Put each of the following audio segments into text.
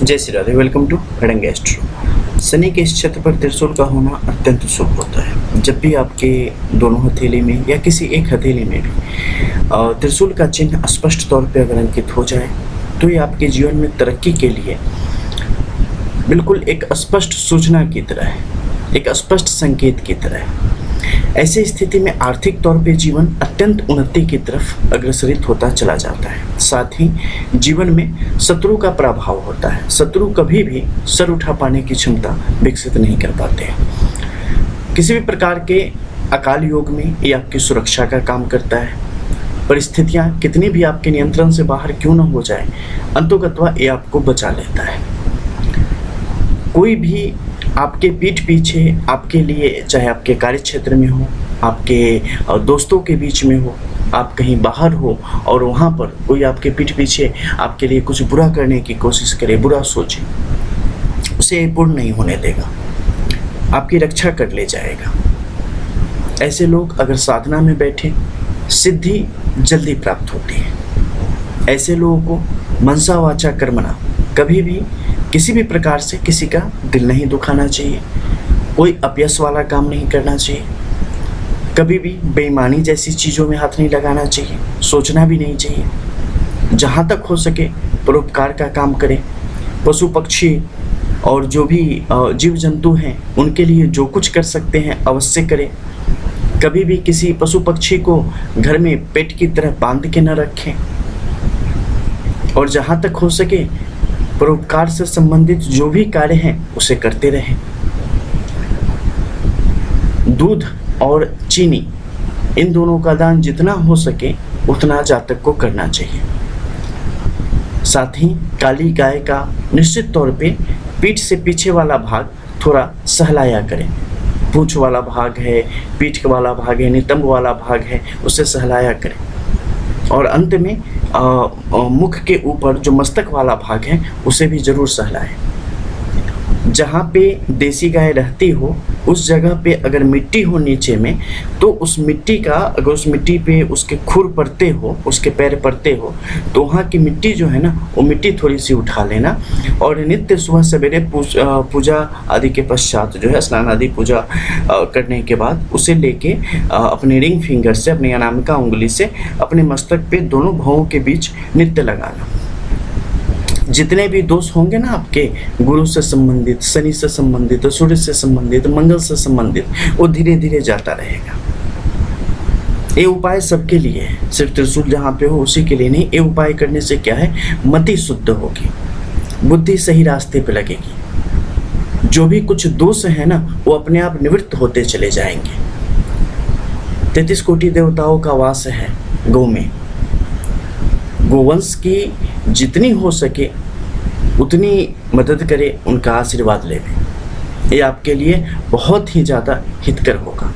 जय Shri Radhe. Welcome to रडंग astro. Shani के इस क्षेत्र पर त्रिशूल का होना अत्यंत शुभ होता है। जब भी आपके दोनों हथेली में या किसी एक हथेली में भी त्रिशूल का चिन्ह स्पष्ट तौर पे अगर अंकित हो जाए तो ये आपके जीवन में तरक्की के लिए बिल्कुल एक स्पष्ट सूचना की तरह है, एक स्पष्ट संकेत की तरह है। ऐसी स्थिति में आर्थिक तौर पे जीवन अत्यंत उन्नति की तरफ अग्रसरित होता चला जाता है। साथ ही जीवन में शत्रु का प्रभाव होता है। शत्रु कभी भी सर उठा पाने की क्षमता विकसित नहीं कर पाते हैं। किसी भी प्रकार के अकाल योग में ये आपकी सुरक्षा का काम करता है। परिस्थितियाँ कितनी भी आपके नियंत्रण से बाहर क्यों न हो जाए, अंततः ये आपको बचा लेता है। कोई भी आपके पीठ पीछे आपके लिए, चाहे आपके कार्य क्षेत्र में हो, आपके दोस्तों के बीच में हो, आप कहीं बाहर हो और वहाँ पर कोई आपके पीठ पीछे आपके लिए कुछ बुरा करने की कोशिश करे, बुरा सोचे, उसे पूर्ण नहीं होने देगा, आपकी रक्षा कर ले जाएगा। ऐसे लोग अगर साधना में बैठे, सिद्धि जल्दी प्राप्त होती है। ऐसे लोगों को मनसा वाचा कर्मणा कभी भी किसी भी प्रकार से किसी का दिल नहीं दुखाना चाहिए, कोई अपयश वाला काम नहीं करना चाहिए, कभी भी बेईमानी जैसी चीज़ों में हाथ नहीं लगाना चाहिए, सोचना भी नहीं चाहिए। जहाँ तक हो सके परोपकार का काम करें। पशु पक्षी और जो भी जीव जंतु हैं उनके लिए जो कुछ कर सकते हैं अवश्य करें। कभी भी किसी पशु पक्षी को घर में पेट की तरह बांध के न रखें और जहाँ तक हो सके परोपकार से संबंधित जो भी कार्य हैं उसे करते रहें। दूध और चीनी इन दोनों का दान जितना हो सके उतना जातक को करना चाहिए। साथ ही काली गाय का निश्चित तौर पे पीठ से पीछे वाला भाग थोड़ा सहलाया करें। पूंछ वाला भाग है, पीठ वाला भाग है, नितंब वाला भाग है, उसे सहलाया करें। और अंत में मुख के ऊपर जो मस्तक वाला भाग है उसे भी जरूर सहलाएं। जहाँ पे देसी गाय रहती हो उस जगह पे अगर मिट्टी हो नीचे में तो उस मिट्टी का, अगर उस मिट्टी पे उसके खुर पड़ते हो, उसके पैर पड़ते हो, तो वहाँ की मिट्टी जो है ना वो मिट्टी थोड़ी सी उठा लेना और नित्य सुबह सवेरे पूजा आदि के पश्चात जो है स्नान आदि पूजा करने के बाद उसे लेके अपने रिंग फिंगर से, अपनी अनामिका उंगली से अपने मस्तक पे दोनों भौं के बीच नित्य लगाना। जितने भी दोष होंगे ना आपके गुरु से संबंधित, शनि से संबंधित, सूर्य से संबंधित, मंगल से संबंधित, वो धीरे धीरे जाता रहेगा। ये उपाय सबके लिए है, सिर्फ त्रिशूल जहाँ पे हो उसी के लिए नहीं। ये उपाय करने से क्या है, मति शुद्ध होगी, बुद्धि सही रास्ते पे लगेगी, जो भी कुछ दोष है ना वो अपने आप निवृत्त होते चले जाएंगे। 33 कोटि देवताओं का वास है गौ में। गोवंश की जितनी हो सके उतनी मदद करें, उनका आशीर्वाद लें। ये आपके लिए बहुत ही ज़्यादा हितकर होगा।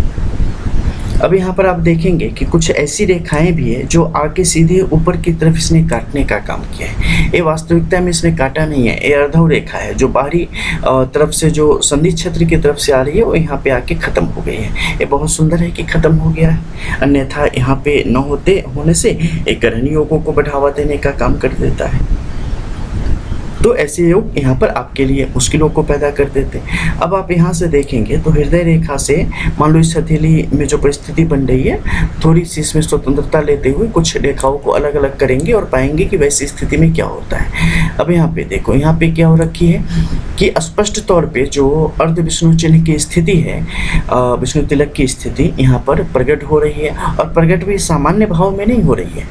अब यहाँ पर आप देखेंगे कि कुछ ऐसी रेखाएं भी है जो आके सीधे ऊपर की तरफ इसने काटने का काम किया है। ये वास्तविकता में इसने काटा नहीं है, ये अर्धव रेखा है जो बाहरी तरफ से जो संधि क्षेत्र की तरफ से आ रही है वो यहाँ पे आके ख़त्म हो गई है। ये बहुत सुंदर है कि ख़त्म हो गया है, अन्यथा यहाँ पे न होने से एक ग्रहण योगों को बढ़ावा देने का काम कर देता है। तो ऐसे योग यहाँ पर आपके लिए मुश्किलों को पैदा कर देते हैं। अब आप यहाँ से देखेंगे तो हृदय रेखा से मान लो इस हथेली में जो परिस्थिति बन रही है, थोड़ी सी इसमें स्वतंत्रता लेते हुए कुछ रेखाओं को अलग अलग करेंगे और पाएंगे कि वैसी स्थिति में क्या होता है। अब यहाँ पे देखो, यहाँ पे क्या हो रखी है कि स्पष्ट तौर पे जो अर्ध विष्णु चिन्ह की स्थिति है, विष्णु तिलक की स्थिति यहाँ पर प्रकट हो रही है और प्रकट भी सामान्य भाव में नहीं हो रही है।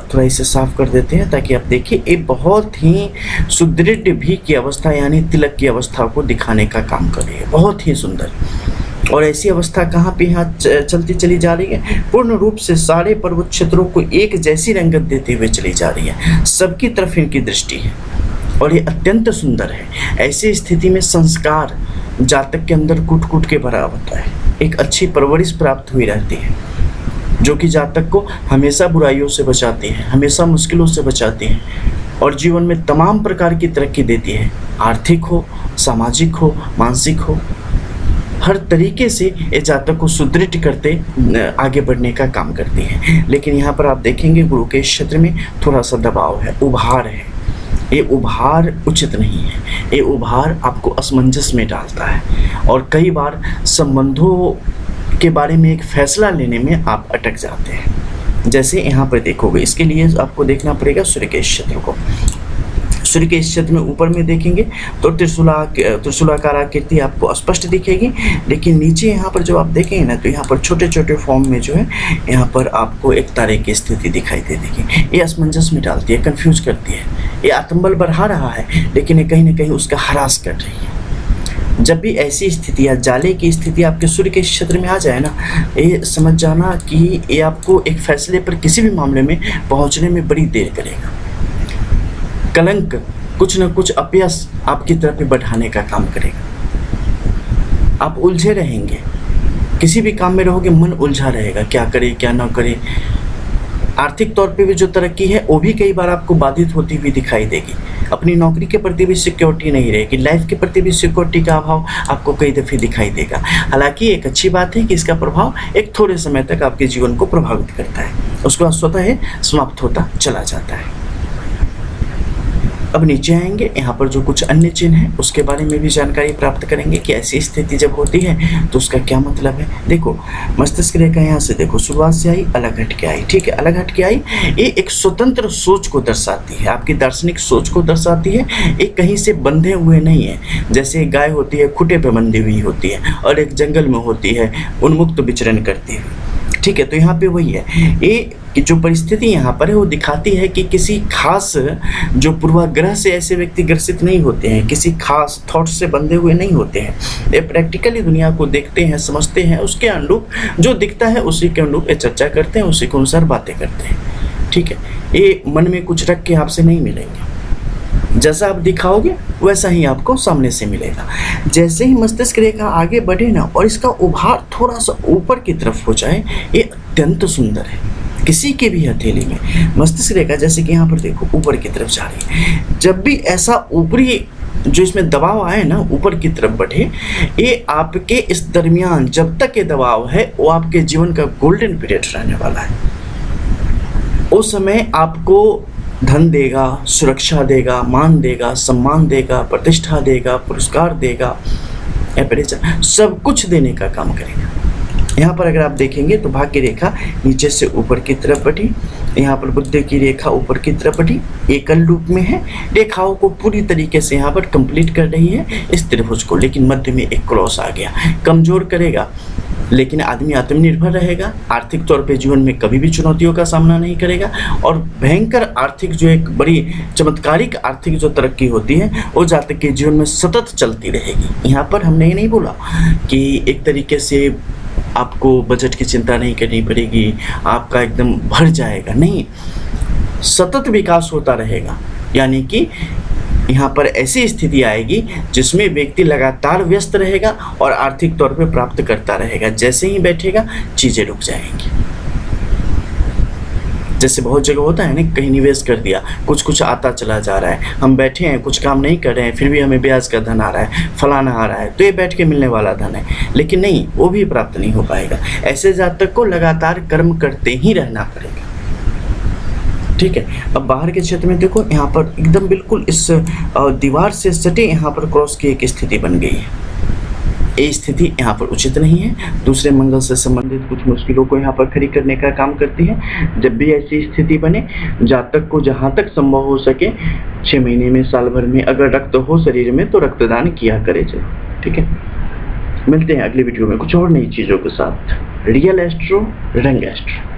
थोड़ा इसे साफ कर देते हैं ताकि आप देखिए, ये बहुत ही सुदृढ़ भी की अवस्था यानी तिलक की अवस्था को दिखाने का काम कर रही है, बहुत ही सुंदर। और ऐसी अवस्था कहाँ पे यहाँ चलती चली जा रही है, पूर्ण रूप से सारे पर्वत क्षेत्रों को एक जैसी रंगत देते हुए चली जा रही है। सबकी तरफ इनकी दृष्टि है और ये अत्यंत सुंदर है। ऐसी स्थिति में संस्कार जातक के अंदर कूट कूट के भरा होता है, एक अच्छी परवरिश प्राप्त हुई रहती है जो कि जातक को हमेशा बुराइयों से बचाती है, हमेशा मुश्किलों से बचाती है और जीवन में तमाम प्रकार की तरक्की देती है। आर्थिक हो, सामाजिक हो, मानसिक हो, हर तरीके से ये जातक को सुदृढ़ करते आगे बढ़ने का काम करती है। लेकिन यहाँ पर आप देखेंगे गुरु के क्षेत्र में थोड़ा सा दबाव है, उभार है, ये उभार उचित नहीं है। ये उभार आपको असमंजस में डालता है और कई बार संबंधों के बारे में एक फैसला लेने में आप अटक जाते हैं। जैसे यहाँ पर देखोगे, इसके लिए आपको देखना पड़ेगा सूर्य के इस क्षेत्र को। सूर्य के इस क्षेत्र में ऊपर में देखेंगे तो त्रिशूलाकार आकृति आपको स्पष्ट दिखेगी, लेकिन नीचे यहाँ पर जब आप देखेंगे ना तो यहाँ पर छोटे छोटे फॉर्म में जो है यहाँ पर आपको एक तारे की स्थिति दिखाई दे देगी। ये असमंजस में डालती है, कंफ्यूज करती है। ये आत्मबल बढ़ा रहा है लेकिन ये कहीं ना कहीं उसका ह्रास कर रही है। जब भी ऐसी स्थिति या जाले की स्थिति आपके सूर्य के क्षेत्र में आ जाए ना, ये समझ जाना कि ये आपको एक फैसले पर किसी भी मामले में पहुँचने में बड़ी देर करेगा। कलंक, कुछ न कुछ अपयश आपकी तरफ में बढ़ाने का काम करेगा। आप उलझे रहेंगे, किसी भी काम में रहोगे मन उलझा रहेगा, क्या करे क्या ना करे। आर्थिक तौर पे भी जो तरक्की है वो भी कई बार आपको बाधित होती हुई दिखाई देगी। अपनी नौकरी के प्रति भी सिक्योरिटी नहीं रहेगी, लाइफ के प्रति भी सिक्योरिटी का अभाव आपको कई दफ़े दिखाई देगा। हालांकि एक अच्छी बात है कि इसका प्रभाव एक थोड़े समय तक आपके जीवन को प्रभावित करता है, उसके बाद स्वतः ही समाप्त होता चला जाता है। अब नीचे आएंगे, यहाँ पर जो कुछ अन्य चिन्ह हैं उसके बारे में भी जानकारी प्राप्त करेंगे कि ऐसी स्थिति जब होती है तो उसका क्या मतलब है। देखो, मस्तिष्क रेखा यहाँ से देखो शुरुआत से आई, अलग हट के आई, ठीक है, अलग हट के आई। ये एक स्वतंत्र सोच को दर्शाती है, आपकी दार्शनिक सोच को दर्शाती है। एक कहीं से बंधे हुए नहीं है। जैसे एक गाय होती है खूंटे पे बंधी हुई होती है और एक जंगल में होती है उन्मुक्त विचरण करती है, ठीक है। तो यहाँ पे वही है, ये कि जो परिस्थिति यहाँ पर है वो दिखाती है कि किसी खास जो पूर्वाग्रह से ऐसे व्यक्ति ग्रसित नहीं होते हैं, किसी खास थॉट से बंधे हुए नहीं होते हैं। ये प्रैक्टिकली दुनिया को देखते हैं, समझते हैं, उसके अनुरूप जो दिखता है उसी के अनुरूप ये चर्चा करते हैं, उसी के अनुसार बातें करते हैं, ठीक है। ये मन में कुछ रख के आपसे नहीं मिलेंगे, जैसा आप दिखाओगे वैसा ही आपको सामने से मिलेगा। जैसे ही मस्तिष्क रेखा आगे बढ़े ना और इसका उभार थोड़ा सा ऊपर की तरफ हो जाए, ये अत्यंत सुंदर है। किसी के भी हथेली में मस्तिष्क रेखा जैसे कि यहाँ पर देखो ऊपर की तरफ जा रही है, जब भी ऐसा ऊपरी जो इसमें दबाव आए ना ऊपर की तरफ बढ़े, ये आपके इस दरमियान जब तक ये दबाव है वो आपके जीवन का गोल्डन पीरियड रहने वाला है। उस समय आपको धन देगा, सुरक्षा देगा, मान देगा, सम्मान देगा, प्रतिष्ठा देगा, पुरस्कार देगा, सब कुछ देने का काम करेगा। यहाँ पर अगर आप देखेंगे तो भाग्य रेखा नीचे से ऊपर की तरफ बढ़ी, यहाँ पर बुद्ध की रेखा ऊपर की तरफ बढ़ी, एकल रूप में है, रेखाओं को पूरी तरीके से यहाँ पर कंप्लीट कर रही है इस त्रिभुज को, लेकिन मध्य में एक क्रॉस आ गया, कमजोर करेगा। लेकिन आदमी आत्मनिर्भर रहेगा, आर्थिक तौर पे जीवन में कभी भी चुनौतियों का सामना नहीं करेगा और भयंकर आर्थिक जो एक बड़ी चमत्कारिक आर्थिक जो तरक्की होती है वो जातक के जीवन में सतत चलती रहेगी। यहाँ पर हमने ये नहीं बोला कि एक तरीके से आपको बजट की चिंता नहीं करनी पड़ेगी, आपका एकदम भर जाएगा, नहीं, सतत विकास होता रहेगा। यानी कि यहाँ पर ऐसी स्थिति आएगी जिसमें व्यक्ति लगातार व्यस्त रहेगा और आर्थिक तौर पे प्राप्त करता रहेगा। जैसे ही बैठेगा चीज़ें रुक जाएंगी। जैसे बहुत जगह होता है ना, कहीं निवेश कर दिया, कुछ कुछ आता चला जा रहा है, हम बैठे हैं कुछ काम नहीं कर रहे हैं फिर भी हमें ब्याज का धन आ रहा है, फलाना आ रहा है, तो ये बैठ के मिलने वाला धन है, लेकिन नहीं, वो भी प्राप्त नहीं हो पाएगा। ऐसे जातक को लगातार कर्म करते ही रहना पड़ेगा, ठीक है। अब बाहर के क्षेत्र में देखो, यहाँ पर एकदम बिल्कुल इस दीवार से सटे यहाँ पर क्रॉस की एक स्थिति बन गई है। ये स्थिति यहाँ पर उचित नहीं है, दूसरे मंगल से संबंधित कुछ मुश्किलों को यहाँ पर खड़ी करने का काम करती है। जब भी ऐसी स्थिति बने, जातक को जहाँ तक संभव हो सके 6 महीने में, साल भर में अगर रक्त हो शरीर में तो रक्तदान किया करे जरूर, ठीक है। मिलते हैं अगली वीडियो में कुछ और नई चीज़ों के साथ। रियल एस्ट्रो, रंग एस्ट्रो।